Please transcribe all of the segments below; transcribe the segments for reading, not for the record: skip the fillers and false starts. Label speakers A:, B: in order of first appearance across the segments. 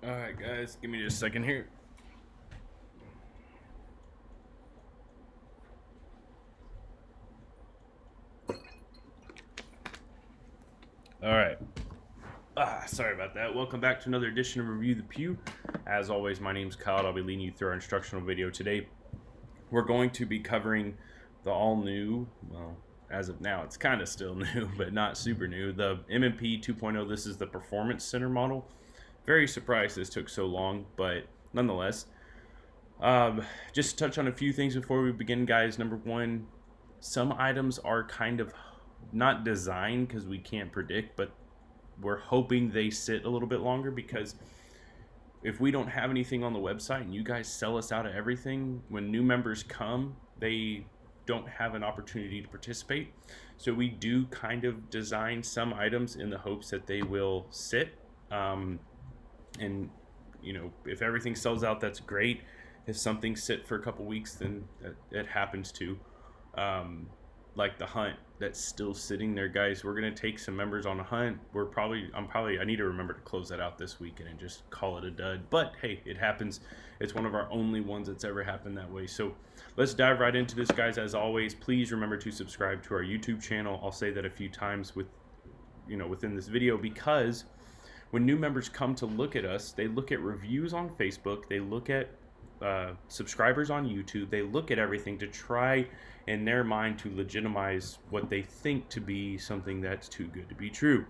A: Alright guys, give me just a second here. Alright. Sorry about that. Welcome back to another edition of Review the Pew. As always, my name's Kyle. I'll be leading you through our instructional video today. We're going to be covering the all-new, well, as of now, it's kind of still new, but not super new, the M&P 2.0. This is the Performance Center model. Very surprised this took so long, but nonetheless, just to touch on a few things before we begin, guys. Number one, some items are kind of not designed because we can't predict, but we're hoping they sit a little bit longer, because if we don't have anything on the website and you guys sell us out of everything, when new members come, they don't have an opportunity to participate. So we do kind of design some items in the hopes that they will sit. And you know, if everything sells out, that's great. If something sit for a couple weeks, then it happens too. Like the hunt that's still sitting there, guys. We're gonna take some members on a hunt. I need to remember to close that out this weekend and just call it a dud. But hey, it happens. It's one of our only ones that's ever happened that way. So let's dive right into this, guys. As always, please remember to subscribe to our YouTube channel. I'll say that a few times within this video, because when new members come to look at us, they look at reviews on Facebook, they look at subscribers on YouTube, they look at everything to try in their mind to legitimize what they think to be something that's too good to be true.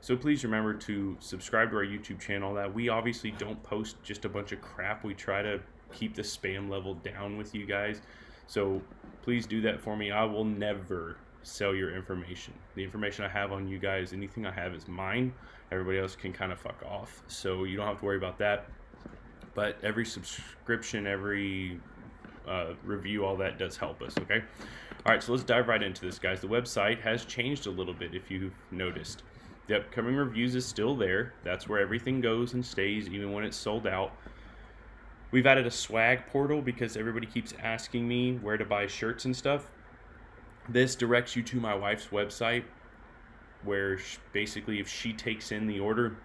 A: So please remember to subscribe to our YouTube channel. That we obviously don't post just a bunch of crap. We try to keep the spam level down with you guys. So please do that for me. I will never sell your information. The information I have on you guys, anything I have is mine. Everybody else can kind of fuck off. So you don't have to worry about that. But every subscription, every review, all that does help us, okay? All right, so let's dive right into this, guys. The website has changed a little bit, if you've noticed. The upcoming reviews is still there. That's where everything goes and stays, even when it's sold out. We've added a swag portal because everybody keeps asking me where to buy shirts and stuff. This directs you to my wife's website, where basically if she takes in the order,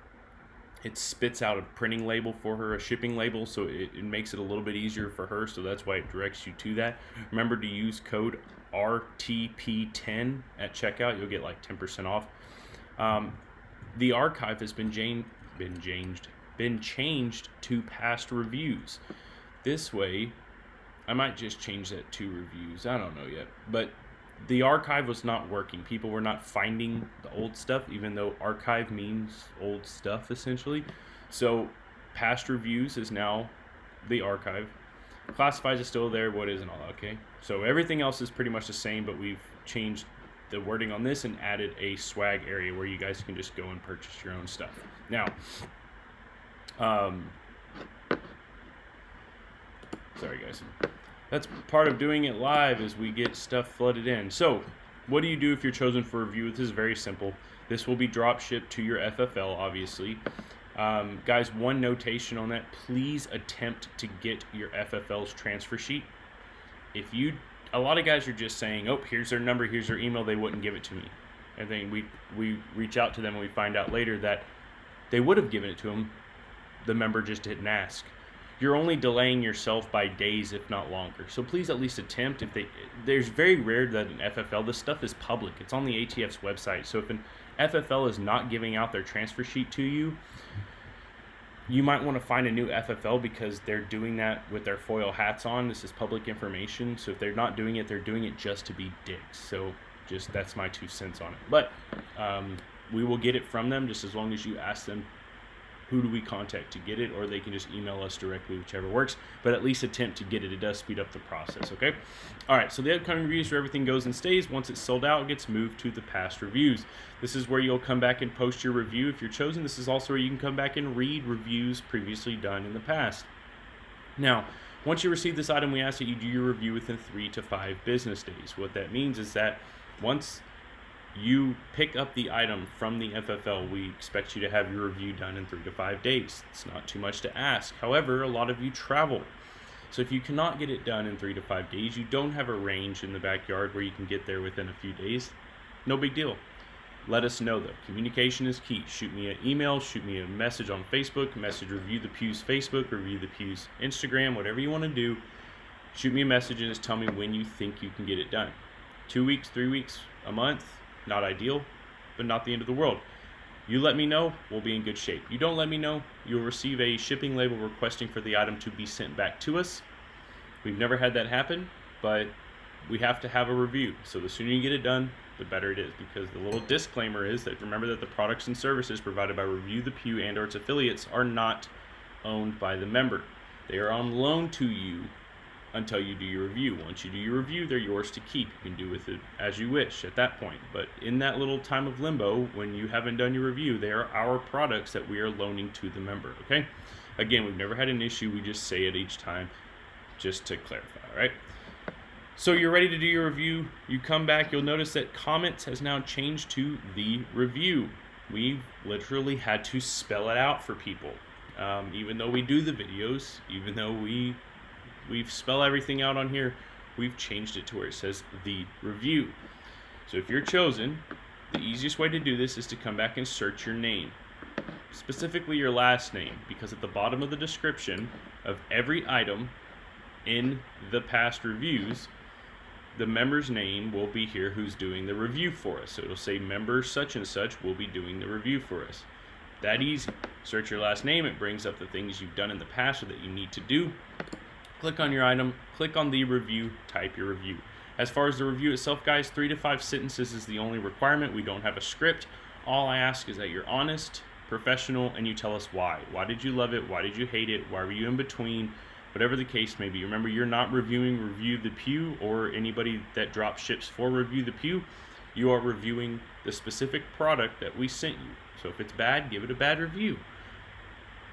A: it spits out a printing label for her, a shipping label, so it makes it a little bit easier for her. So that's why it directs you to that. Remember to use code RTP10 at checkout. You'll get like 10% off. The archive has been changed to past reviews. This way, I might just change that to reviews. I don't know yet, but the archive was not working. People were not finding the old stuff, even though archive means old stuff, essentially. So past reviews is now the archive. Classifieds is still there, what isn't all, okay? So everything else is pretty much the same, but we've changed the wording on this and added a swag area where you guys can just go and purchase your own stuff. Now, sorry guys. That's part of doing it live, is we get stuff flooded in. So what do you do if you're chosen for review? This is very simple. This will be drop shipped to your FFL, obviously. Guys, one notation on that: please attempt to get your FFL's transfer sheet. A lot of guys are just saying, oh, here's their number, here's their email, they wouldn't give it to me. And then we reach out to them and we find out later that they would have given it to them. The member just didn't ask. You're only delaying yourself by days, if not longer. So please at least attempt. There's very rare that an FFL, this stuff is public. It's on the ATF's website. So if an FFL is not giving out their transfer sheet to you, you might want to find a new FFL, because they're doing that with their foil hats on. This is public information. So if they're not doing it, they're doing it just to be dicks. So just, that's my 2 cents on it. But we will get it from them, just as long as you ask them who do we contact to get it, or they can just email us directly, whichever works. But at least attempt to get it. It does speed up the process, okay? All right, so the upcoming reviews, where everything goes and stays. Once it's sold out, it gets moved to the past reviews. This is where you'll come back and post your review if you're chosen. This is also where you can come back and read reviews previously done in the past. Now, once you receive this item, we ask that you do your review within 3 to 5 business days. What that means is that once you pick up the item from the FFL, we expect you to have your review done in 3 to 5 days. It's not too much to ask. However, a lot of you travel. So if you cannot get it done in 3 to 5 days, you don't have a range in the backyard where you can get there within a few days, no big deal. let us know though. Communication is key. Shoot me an email, shoot me a message on Facebook, message Review the Pew's Facebook, Review the Pew's Instagram, whatever you want to do. Shoot me a message and just tell me when you think you can get it done. 2 weeks, 3 weeks, a month, not ideal, but not the end of the world. You let me know, we'll be in good shape. You don't let me know, you'll receive a shipping label requesting for the item to be sent back to us. We've never had that happen, but we have to have a review. So the sooner you get it done, the better it is, because the little disclaimer is that remember that the products and services provided by Review the Pew and or its affiliates are not owned by the member. They are on loan to you until you do your review. Once you do your review, they're yours to keep. You can do with it as you wish at that point. But in that little time of limbo, when you haven't done your review, they are our products that we are loaning to the member, okay? Again, we've never had an issue. We just say it each time just to clarify, all right? So you're ready to do your review. You come back, you'll notice that comments has now changed to the review. We've literally had to spell it out for people. Even though we do the videos, even though we spell everything out on here, we've changed it to where it says the review. So if you're chosen, the easiest way to do this is to come back and search your name, specifically your last name, because at the bottom of the description of every item in the past reviews, the member's name will be here who's doing the review for us. So it'll say member such and such will be doing the review for us. That easy. Search your last name, it brings up the things you've done in the past or that you need to do. Click on your item, click on the review, type your review. As far as the review itself, guys, 3 to 5 sentences is the only requirement. We don't have a script. All I ask is that you're honest, professional, and you tell us why. Why did you love it? Why did you hate it? Why were you in between? Whatever the case may be. Remember, you're not reviewing Review the Pew or anybody that drop ships for Review the Pew. You are reviewing the specific product that we sent you. So if it's bad, give it a bad review.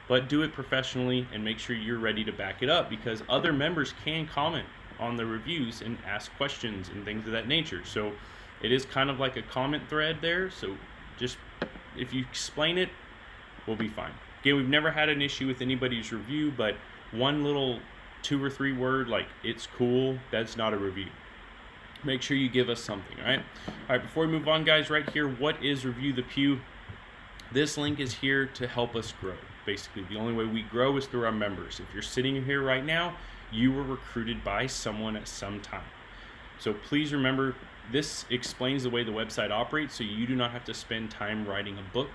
A: But do it professionally and make sure you're ready to back it up, because other members can comment on the reviews and ask questions and things of that nature. So it is kind of like a comment thread there. So just if you explain it, we'll be fine. Again, we've never had an issue with anybody's review, but one little 2 or 3 word like it's cool, that's not a review. Make sure you give us something, all right? All right, before we move on, guys, right here, what is Review the Pew? This link is here to help us grow. Basically, the only way we grow is through our members. If you're sitting here right now, you were recruited by someone at some time. So please remember, this explains the way the website operates, so you do not have to spend time writing a book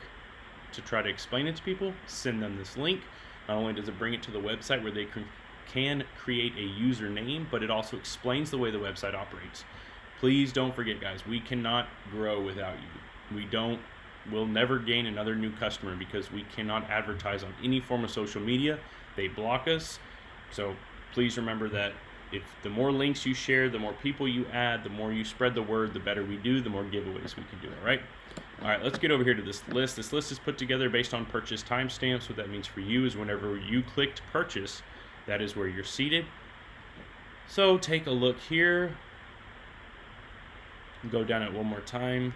A: to try to explain it to people. Send them this link. Not only does it bring it to the website where they can create a username, but it also explains the way the website operates. Please don't forget, guys, we cannot grow without you. We'll never gain another new customer because we cannot advertise on any form of social media. They block us. So please remember that if the more links you share, the more people you add, the more you spread the word, the better we do, the more giveaways we can do, all right? All right, let's get over here to this list. This list is put together based on purchase timestamps. What that means for you is whenever you clicked purchase, that is where you're seated. So take a look here. Go down it one more time.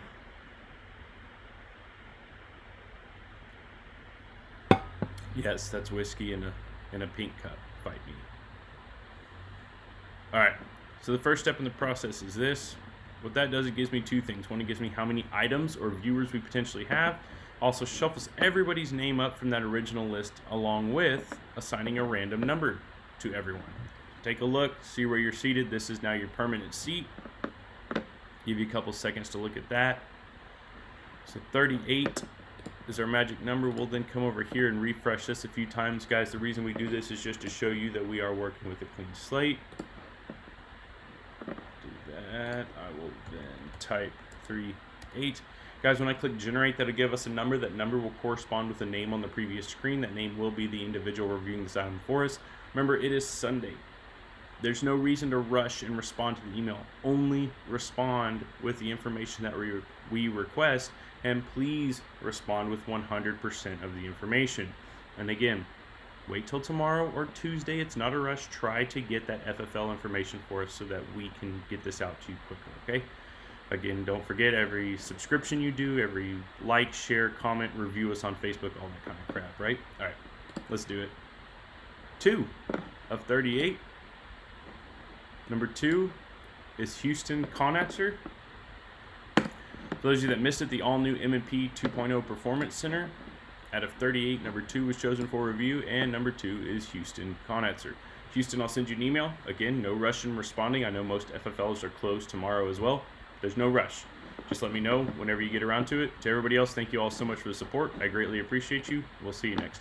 A: Yes, that's whiskey in a pink cup. Fight me. All right, so the first step in the process is this. What that does, it gives me 2 things. One, it gives me how many items or viewers we potentially have. Also shuffles everybody's name up from that original list, along with assigning a random number to everyone. Take a look, see where you're seated. This is now your permanent seat. Give you a couple seconds to look at that. So 38 is our magic number. We'll then come over here and refresh this a few times. Guys, the reason we do this is just to show you that we are working with a clean slate. That I will then type 38. Guys, when I click generate, that'll give us a number. That number will correspond with the name on the previous screen. That name will be the individual reviewing this item for us. Remember, it is Sunday. There's no reason to rush and respond to the email. Only respond with the information that we request, and please respond with 100% of the information. And again, wait till tomorrow or Tuesday. It's not a rush. Try to get that FFL information for us so that we can get this out to you quicker, okay? Again, don't forget, every subscription you do, every like, share, comment, review us on Facebook, all that kind of crap, right? All right, let's do it. 2 of 38. Number 2 is Houston Conatzer. For those of you that missed it, the all-new M&P 2.0 Performance Center out of 38, number 2 was chosen for review, and number 2 is Houston Conetzer. Houston, I'll send you an email. Again, no rush in responding. I know most FFLs are closed tomorrow as well. There's no rush. Just let me know whenever you get around to it. To everybody else, thank you all so much for the support. I greatly appreciate you. We'll see you next time.